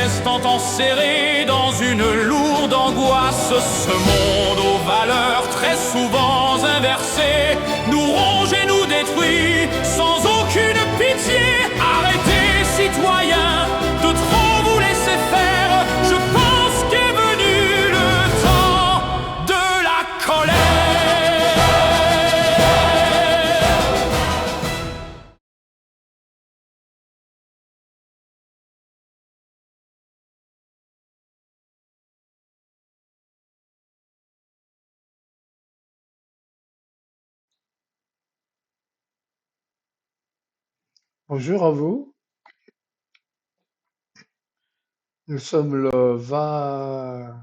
restant enserrés dans une lourde angoisse. Ce monde aux valeurs très souvent inversées nous ronge et nous détruit sans aucune pitié. Arrêtez, citoyens, de trop vous laisser faire. Je pense qu'est venu le temps de la colère. Bonjour à vous. Nous sommes le 20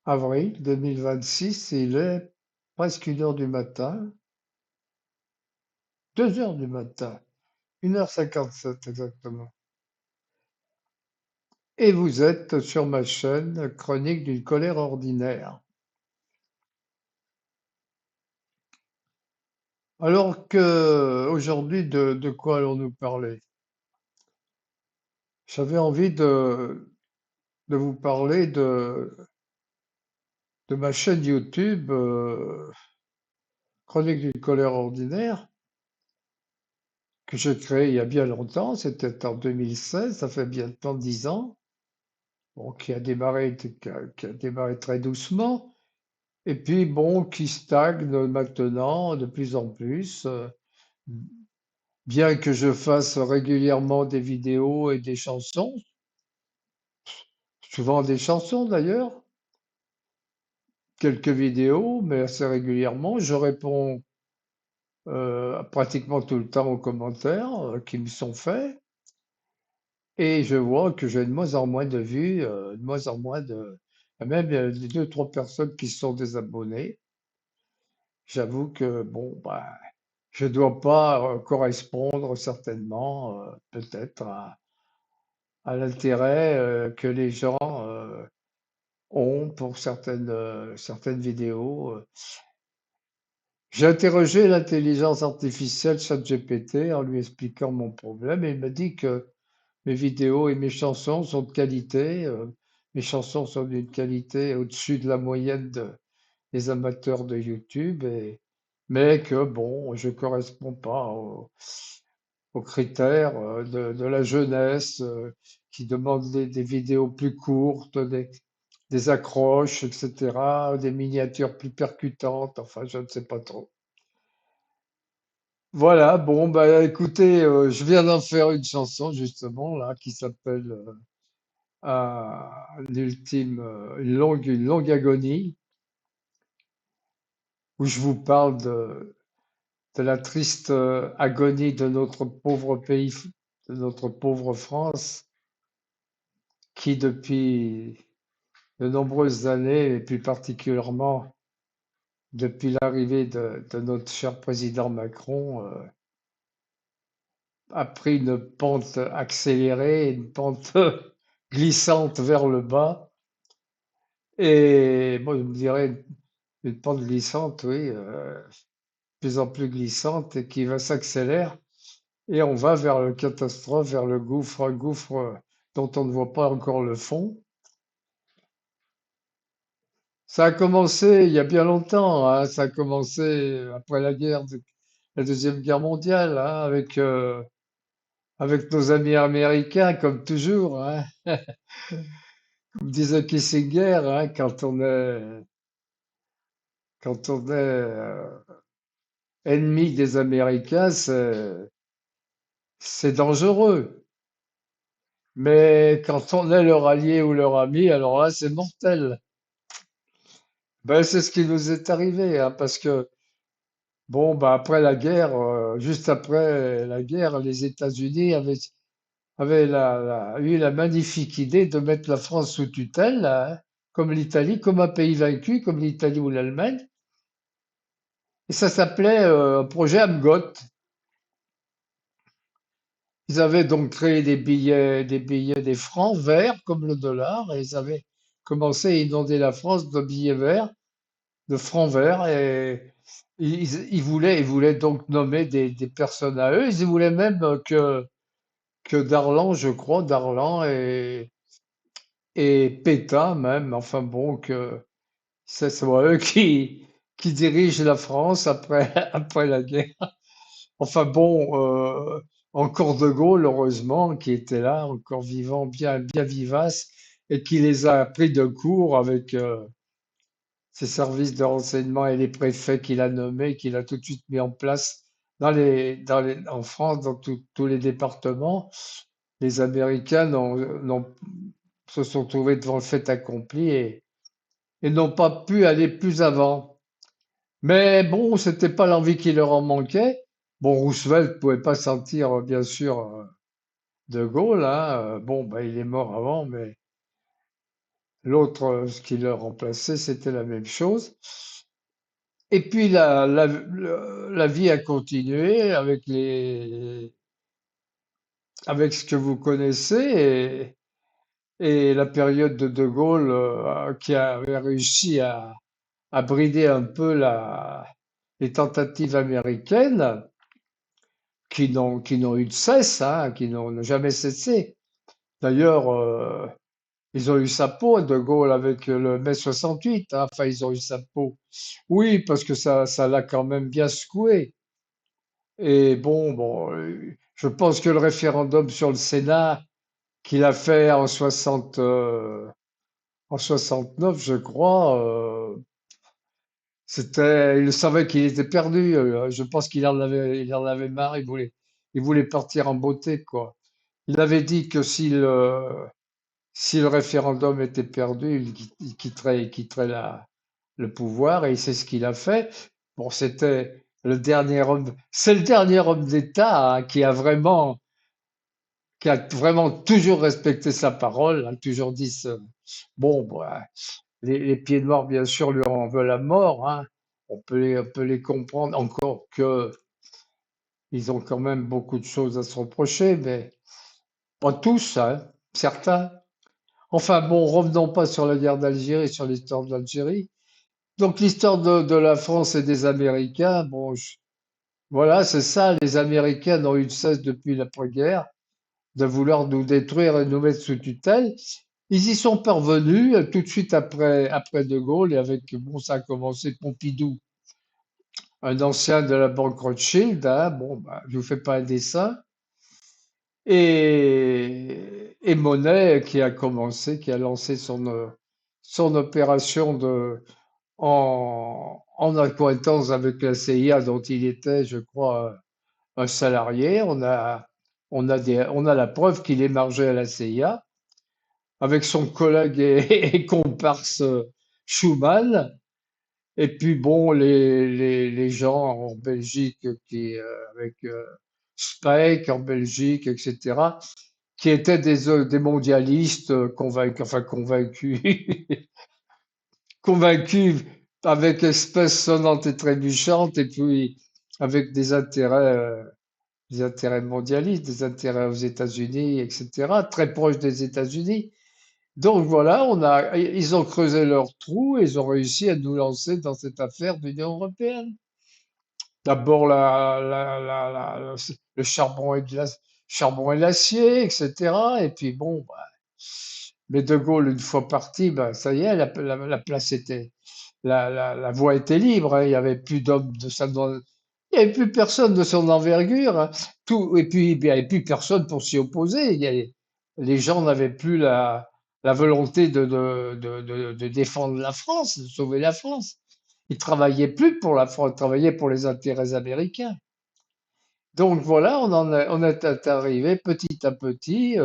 avril 2026 et il est presque 1 heure du matin, 2 heures du matin, 1h57 exactement. Et vous êtes sur ma chaîne Chronique d'une colère ordinaire. Alors que aujourd'hui, de quoi allons-nous parler? J'avais envie de vous parler de ma chaîne YouTube Chronique d'une colère ordinaire que j'ai créée il y a bien longtemps, c'était en 2016, ça fait bientôt 10 ans, bon, qui a démarré très doucement, et puis bon, qui stagne maintenant de plus en plus, bien que je fasse régulièrement des vidéos et des chansons, souvent des chansons d'ailleurs, quelques vidéos, mais assez régulièrement, je réponds pratiquement tout le temps aux commentaires qui me sont faits. Et je vois que j'ai de moins en moins de vues, de moins en moins de... Même les deux, trois personnes qui sont désabonnées. J'avoue que, bon, bah, je dois pas correspondre certainement, peut-être, à l'intérêt que les gens ont pour certaines vidéos. J'ai interrogé l'intelligence artificielle ChatGPT en lui expliquant mon problème et il m'a dit que mes vidéos et mes chansons sont de qualité. Mes chansons sont d'une qualité au-dessus de la moyenne des amateurs de YouTube, mais que bon, je corresponds pas aux critères de la jeunesse qui demande des vidéos plus courtes, des accroches, etc., des miniatures plus percutantes. Enfin, je ne sais pas trop. Voilà, bon, bah écoutez, je viens d'en faire une chanson justement là qui s'appelle l'ultime, une longue agonie, où je vous parle de la triste agonie de notre pauvre pays, de notre pauvre France, qui depuis de nombreuses années, et plus particulièrement depuis l'arrivée de notre cher président Macron, a pris une pente accélérée, une pente glissante vers le bas. Et moi, je me dirais une pente glissante, oui, plus en plus glissante et qui va s'accélérer. Et on va vers le catastrophe, vers le gouffre, un gouffre dont on ne voit pas encore le fond. Ça a commencé il y a bien longtemps, hein, ça a commencé après la Deuxième Guerre mondiale, hein, avec nos amis américains, comme toujours, hein. Comme disait Kissinger, hein, quand on est ennemi des Américains, c'est dangereux. Mais quand on est leur allié ou leur ami, alors là, c'est mortel. Ben, c'est ce qui nous est arrivé, hein, parce que, bon, ben, après la guerre, juste après la guerre, les États-Unis avaient eu la magnifique idée de mettre la France sous tutelle, là, hein, comme l'Italie, comme un pays vaincu, comme l'Italie ou l'Allemagne. Et ça s'appelait projet Amgot. Ils avaient donc créé des francs verts comme le dollar, et ils avaient commencé à inonder la France de billets verts, de francs verts, et ils voulaient donc nommer des personnes à eux. Ils voulaient même que Darlan, je crois, Darlan et Pétain même, enfin bon, que ce soit eux qui dirigent la France après, après la guerre. Enfin bon, encore De Gaulle, heureusement, qui était là, encore vivant, bien, bien vivace, et qui les a pris de court avec ses services de renseignement et les préfets qu'il a nommés, qu'il a tout de suite mis en place en France, dans tous les départements. Les Américains se sont trouvés devant le fait accompli et n'ont pas pu aller plus avant. Mais bon, c'était pas l'envie qui leur en manquait. Bon, Roosevelt pouvait pas sentir, bien sûr, De Gaulle, hein. Bon, ben, il est mort avant, mais l'autre, ce qui le remplaçait, c'était la même chose. Et puis la vie a continué avec ce que vous connaissez et la période de De Gaulle qui avait réussi à brider un peu les tentatives américaines qui n'ont eu de cesse, hein, qui n'ont jamais cessé. D'ailleurs, ils ont eu sa peau, De Gaulle, avec le mai 68, hein. Enfin, ils ont eu sa peau. Oui, parce que ça l'a quand même bien secoué. Et bon, je pense que le référendum sur le Sénat qu'il a fait en 69, je crois, il savait qu'il était perdu. Je pense il en avait marre. Il voulait partir en beauté, quoi. Il avait dit que si le référendum était perdu, il quitterait le pouvoir et c'est ce qu'il a fait. Bon, c'est le dernier homme d'État, hein, qui a vraiment toujours respecté sa parole, a toujours dit bon, bah, les pieds noirs, bien sûr, lui en veulent la mort, hein. On peut les comprendre, encore que ils ont quand même beaucoup de choses à se reprocher, mais pas tous, hein, certains. Enfin bon, revenons pas sur la guerre d'Algérie, sur l'histoire de l'Algérie. Donc l'histoire de la France et des Américains, bon, voilà, c'est ça, les Américains n'ont eu de cesse depuis l'après-guerre de vouloir nous détruire et nous mettre sous tutelle. Ils y sont parvenus tout de suite après De Gaulle et avec, bon, ça a commencé Pompidou, un ancien de la banque Rothschild, hein, bon, bah, je vous fais pas un dessin, et Monet qui a lancé son opération en accointance avec la CIA dont il était, je crois, un salarié. On a la preuve qu'il émargeait à la CIA avec son collègue et comparse Schuman. Et puis bon, les gens en Belgique avec Spijk en Belgique, etc., qui étaient des mondialistes convaincus, convaincus avec espèce sonnante et trébuchante, et puis avec des intérêts mondialistes, des intérêts aux États-Unis, etc., très proches des États-Unis. Donc voilà, ils ont creusé leur trou et ils ont réussi à nous lancer dans cette affaire de l'Union européenne. D'abord le charbon et l'acier, etc. Et puis bon, bah, mais De Gaulle, une fois parti, bah, ça y est, la place était, la voie était libre, hein. Il y avait plus d'hommes il y avait plus personne de son envergure, hein. Et puis, il y avait plus personne pour s'y opposer. Les gens n'avaient plus la volonté de défendre la France, de sauver la France. Ils travaillaient plus pour la France, ils travaillaient pour les intérêts américains. Donc voilà, on est arrivé petit à petit,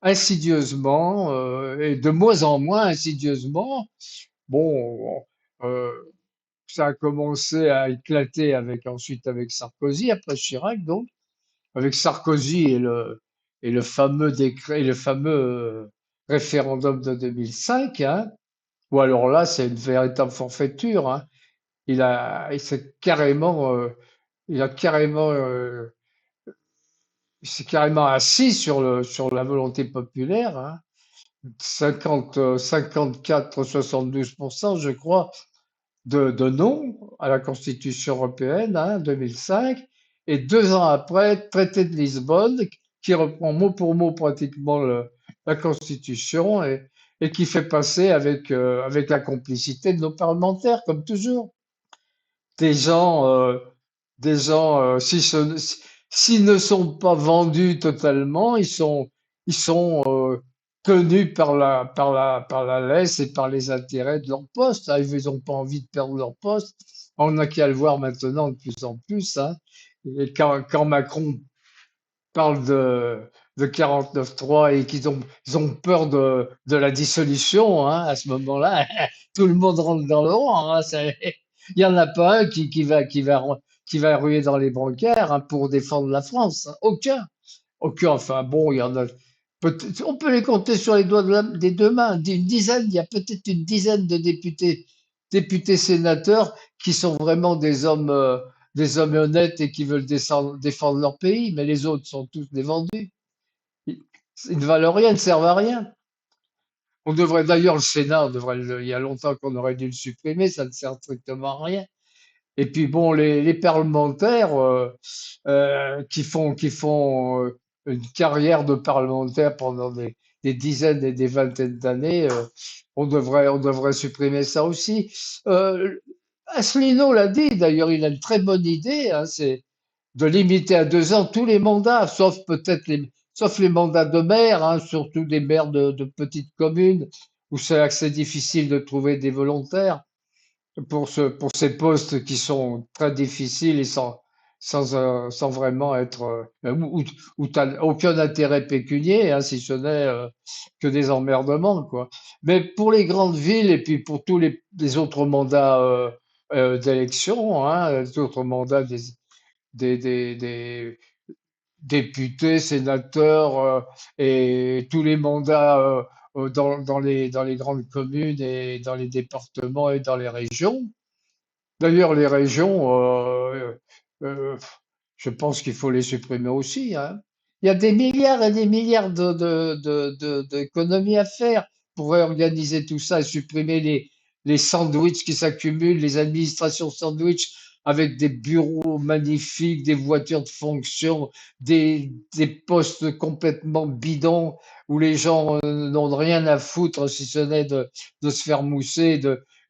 insidieusement, et de moins en moins insidieusement. Bon, euh, ça a commencé à éclater ensuite avec Sarkozy, après Chirac, donc, avec Sarkozy et le fameux décret, le fameux référendum de 2005, hein, ou alors là, c'est une véritable forfaiture, hein. Il s'est carrément, il a carrément, il s'est carrément assis sur la volonté populaire, hein. 54-72%, je crois, de non à la Constitution européenne, hein, 2005, et 2 ans après, traité de Lisbonne, qui reprend mot pour mot pratiquement la Constitution et qui fait passer avec la complicité de nos parlementaires, comme toujours. Des gens, euh, des gens, s'ils ne sont pas vendus totalement, ils sont tenus par la laisse et par les intérêts de leur poste, hein. Ils n'ont pas envie de perdre leur poste. On n'a qu'à le voir maintenant de plus en plus, hein. Et quand Macron parle de 49.3 et ils ont peur de la dissolution, hein, à ce moment-là, tout le monde rentre dans le rang, hein. Il y en a pas un qui va ruer dans les bancaires, hein, pour défendre la France, hein. Aucun. Aucun. Enfin bon, il y en a. On peut les compter sur les doigts des deux mains. Une dizaine, il y a peut-être une dizaine de députés sénateurs qui sont vraiment des hommes honnêtes et qui veulent défendre leur pays, mais les autres sont tous des vendus. Ils, ils ne valent rien, ils ne servent à rien. On devrait d'ailleurs, le Sénat, il y a longtemps qu'on aurait dû le supprimer, ça ne sert strictement à rien. Et puis bon, les parlementaires qui font une carrière de parlementaire pendant des dizaines et des vingtaines d'années, on devrait supprimer ça aussi. Asselineau l'a dit, d'ailleurs, il a une très bonne idée, hein, c'est de limiter à 2 ans tous les mandats, sauf les mandats de maire, hein, surtout des maires de petites communes où c'est assez difficile de trouver des volontaires pour ces postes qui sont très difficiles et sans vraiment être, où t'as aucun intérêt pécunier, hein, si ce n'est que des emmerdements, quoi. Mais pour les grandes villes et puis pour tous les autres mandats d'élection, hein, les autres mandats des députés, sénateurs et tous les mandats dans les grandes communes et dans les départements et dans les régions. D'ailleurs, les régions, euh, je pense qu'il faut les supprimer aussi, hein. Il y a des milliards et des milliards d'économies à faire pour réorganiser tout ça et supprimer les sandwichs qui s'accumulent, les administrations sandwich avec des bureaux magnifiques, des voitures de fonction, des postes complètement bidons où les gens n'ont rien à foutre si ce n'est de se faire mousser,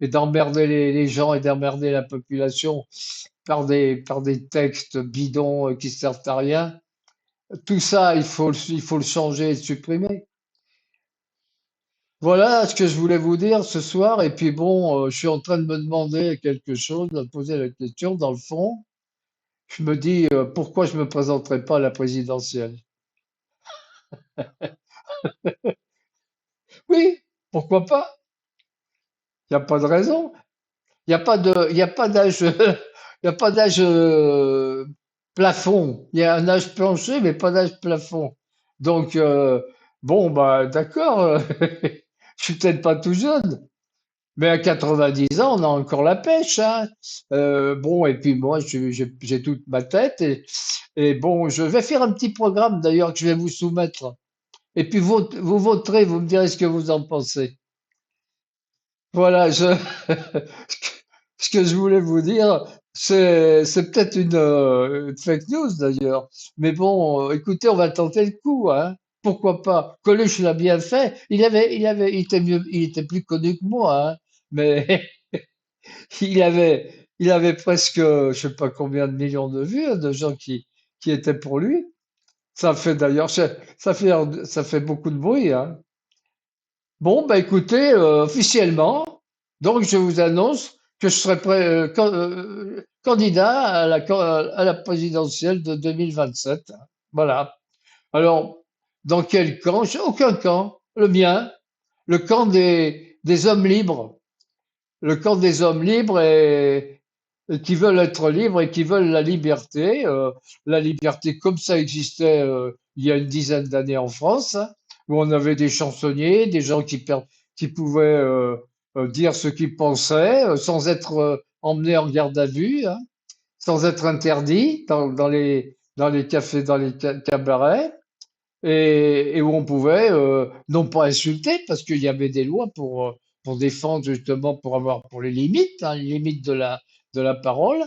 et d'emmerder les gens et d'emmerder la population par des textes bidons qui servent à rien. Tout ça, il faut le changer et le supprimer. Voilà ce que je voulais vous dire ce soir. Et puis bon, je suis en train de me demander quelque chose, de me poser la question. Dans le fond, je me dis pourquoi je me présenterai pas à la présidentielle. Oui, pourquoi pas? Il n'y a pas de raison. Il y a pas d'âge, il y a pas d'âge plafond. Il y a un âge plancher, mais pas d'âge plafond. Donc, bon, bah, d'accord. Je suis peut-être pas tout jeune, mais à 90 ans, on a encore la pêche, hein. Bon, et puis moi, j'ai toute ma tête et bon, je vais faire un petit programme d'ailleurs que je vais vous soumettre. Et puis vous voterez, vous me direz ce que vous en pensez. Voilà, ce que je voulais vous dire, c'est peut-être une fake news d'ailleurs. Mais bon, écoutez, on va tenter le coup, hein. Pourquoi pas? Coluche l'a bien fait. Il était plus connu que moi, hein. Mais il avait presque, je sais pas combien de millions de vues, hein, de gens qui étaient pour lui. Ça fait d'ailleurs, ça fait beaucoup de bruit, hein. Bon, bah écoutez, officiellement, donc je vous annonce que je serai candidat à la présidentielle de 2027. Voilà. Alors, dans quel camp? Aucun camp. Le mien, le camp des hommes libres. Le camp des hommes libres et qui veulent être libres et qui veulent la liberté comme ça existait il y a une dizaine d'années en France, hein, où on avait des chansonniers, des gens qui pouvaient dire ce qu'ils pensaient sans être emmenés en garde à vue, hein, sans être interdits dans les cafés, dans les cabarets et où on pouvait non pas insulter parce qu'il y avait des lois pour défendre justement pour les limites, hein, les limites de la parole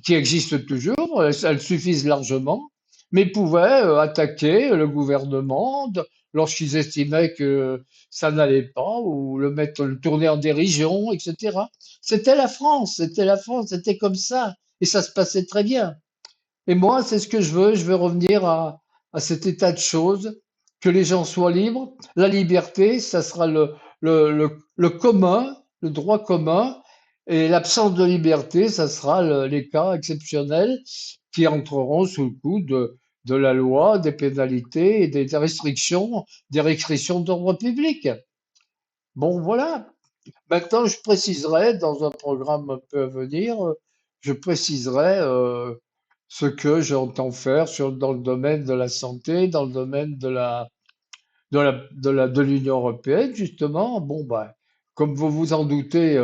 qui existent toujours, elles suffisent largement, mais pouvait attaquer le gouvernement lorsqu'ils estimaient que ça n'allait pas, ou le tourner en dérision, etc. C'était la France, c'était comme ça, et ça se passait très bien. Et moi, c'est ce que je veux revenir à cet état de choses, que les gens soient libres. La liberté, ça sera le commun, le droit commun, et l'absence de liberté, ça sera les cas exceptionnels qui entreront sous le coup de la loi, des pénalités et des restrictions d'ordre public. Bon, voilà. Maintenant, je préciserai dans un programme un peu à venir, je préciserai ce que j'entends faire dans le domaine de la santé, dans le domaine de l'Union européenne, justement. Bon, bah, comme vous vous en doutez,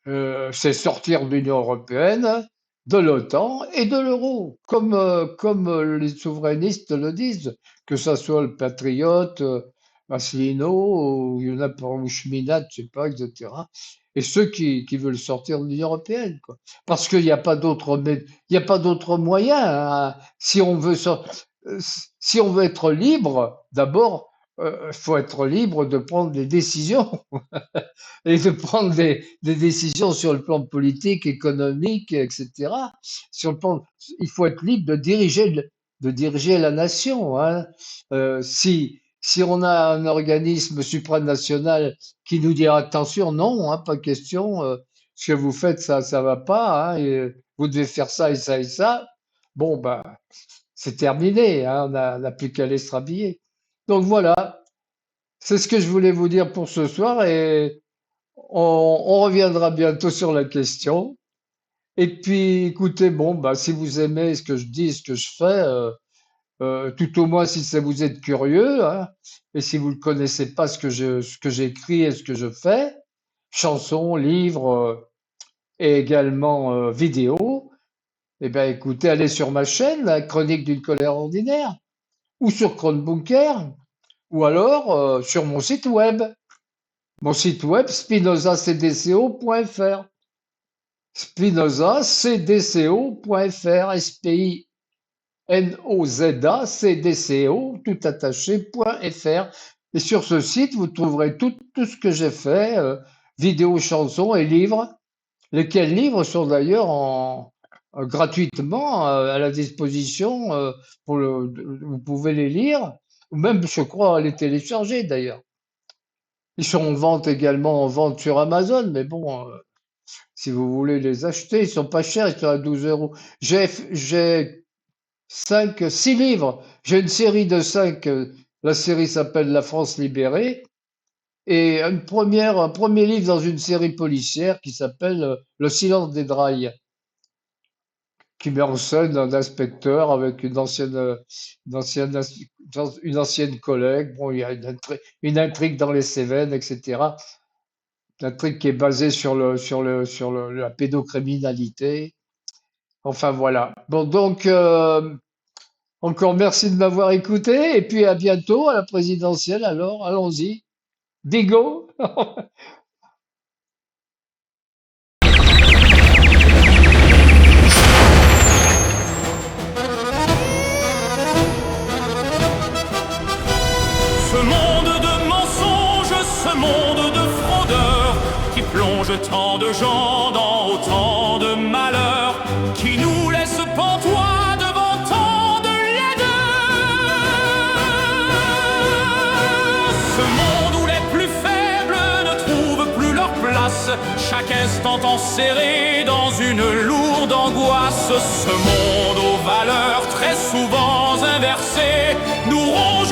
c'est sortir de l'Union européenne, de l'OTAN et de l'euro, comme les souverainistes le disent, que ça soit le patriote, Asselineau, ou il y en a ou Schminat, je sais pas, etc. Et ceux qui veulent sortir de l'Union européenne, quoi. Parce qu'il n'y a pas il y a pas d'autre moyen, hein. Si on veut être libre, d'abord, il faut être libre de prendre des décisions et de prendre des décisions sur le plan politique, économique, etc. Sur le plan, il faut être libre de diriger la nation, hein. Si on a un organisme supranational qui nous dit attention, non, hein, pas question, ce que vous faites, ça va pas, hein, et vous devez faire ça et ça et ça. Bon, ben, c'est terminé, hein, on n'a plus qu'à aller se rhabiller. Donc voilà, c'est ce que je voulais vous dire pour ce soir et on reviendra bientôt sur la question. Et puis, écoutez, bon, bah, si vous aimez ce que je dis, ce que je fais, tout au moins si ça vous êtes curieux, hein, et si vous ne connaissez pas ce que j'écris et ce que je fais, chansons, livres, et également vidéos, eh bien, écoutez, allez sur ma chaîne, la Chronique d'une colère ordinaire, ou sur Cronebunker, ou alors sur mon site web. Mon site web, spinozacdco.fr. spinozacdco.fr, SPINOZACDCO, tout attaché.fr. Et sur ce site, vous trouverez tout ce que j'ai fait, vidéos, chansons et livres, lesquels livres sont d'ailleurs gratuitement à la disposition, vous pouvez les lire, ou même, je crois, les télécharger d'ailleurs. Ils sont en vente sur Amazon, mais bon, si vous voulez les acheter, ils sont pas chers, ils sont à 12 euros. J'ai 6 livres. J'ai une série de 5. La série s'appelle La France libérée. Et un premier livre dans une série policière qui s'appelle Le silence des Drailles, qui met en scène un inspecteur avec une ancienne collègue. Bon, il y a une intrigue dans les Cévennes, etc. L'intrigue qui est basée sur la pédocriminalité. Enfin voilà. Bon, donc, encore merci de m'avoir écouté et puis à bientôt à la présidentielle. Alors, allons-y. Bigo! Ce monde de mensonges, ce monde de fraudeurs, qui plonge tant de gens dans autant de malheurs, qui nous laisse pantois devant tant de laideurs. Ce monde où les plus faibles ne trouvent plus leur place, chaque instant enserré dans une lourde angoisse. Ce monde aux valeurs très souvent inversées nous ronge